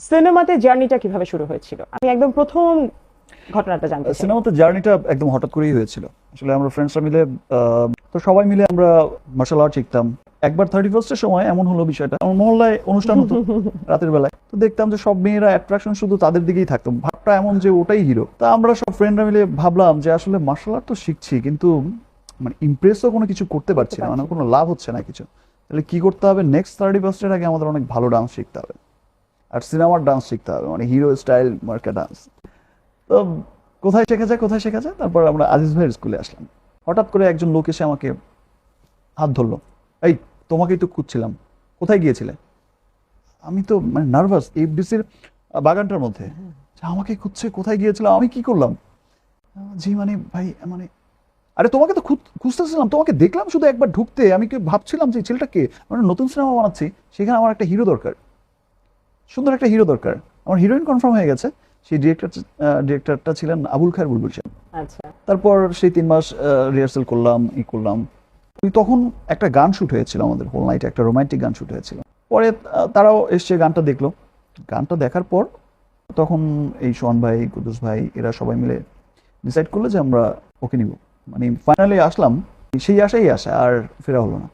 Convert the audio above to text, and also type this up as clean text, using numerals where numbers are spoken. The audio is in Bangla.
সিনেমাতে জার্নিটা কিভাবে শুরু হয়েছিল? আমি একদম প্রথম ঘটনাটা জানতে চাই। সিনেমাতে জার্নিটা একদম হঠাৎ করেই হয়েছিল। আসলে আমরা ফ্রেন্ডসরা মিলে তো সবাই মিলে আমরা মার্শাল আর্ট শিখতাম। একবার 31st সময় এমন হলো বিষয়টা, আমার মহল্লায় অনুষ্ঠান হতো রাতের বেলায়, তো দেখতাম যে সব মেয়েরা অ্যাট্রাকশন শুধু তাদের দিকেই থাকতো, ভাবটা এমন যে ওটাই হিরো। তা আমরা সব ফ্রেন্ডরা মিলে ভাবলাম যে আসলে মার্শাল আর্ট তো শিখছি, কিন্তু মানে ইমপ্রেসও কোনো কিছু করতে পারছি না, মানে কোনো লাভ হচ্ছে না কিছু। তাহলে কি করতে হবে, নেক্সট 31st আগে আমাদের অনেক ভালো ডান্স শিখতে হবে, আর সিনেমার ডান্স শিখতে হবে, মানে হিরো স্টাইল মার্কা ডান্স। তো কোথায় শেখা যায়, তারপর আমরা আজিজ ভাইয়ের স্কুলে আসলাম। হঠাৎ করে একজন লোক এসে আমাকে হাত ধরলো, এই তোমাকেই তো খুঁজছিলাম, কোথায় গিয়েছিলে? আমি তো মানে নার্ভাস, এফডিসির বাগানটার মধ্যে, আমাকে খুঁজছে, কোথায় গিয়েছিলাম, আমি কি করলাম? জি মানে ভাই, মানে আরে তোমাকে তো খুঁজতেছিলাম, তোমাকে দেখলাম শুধু একবার ঢুকতে, আমি কি ভাবছিলাম যে এই ছেলেটাকে, আমরা নতুন সিনেমা বানাচ্ছি, সেখানে আমার একটা হিরো দরকার, সুন্দর একটা হিরো দরকার। আমার হিরোইন কনফার্ম হয়ে গেছে, সেই ডিরেক্টরটা ছিলেন আবুল খায়ের বুলবুল সাহেব। আচ্ছা। তারপর সেই 3 মাস রিহার্সাল করলাম, করলাম। তখন একটা গান শুট হয়েছিল, আমাদের হোল নাইটে একটা রোমান্টিক গান শুট হয়েছিল। পরে তারাও এসছে, গানটা দেখলো। গানটা দেখার পর তখন এই সোহান ভাই, কুদ্দুস ভাই, এরা সবাই মিলে ডিসাইড করলো যে আমরা ওকে নিব। মানে ফাইনালি আসলাম, সেই আশাই আসা, আর ফেরা হলো না।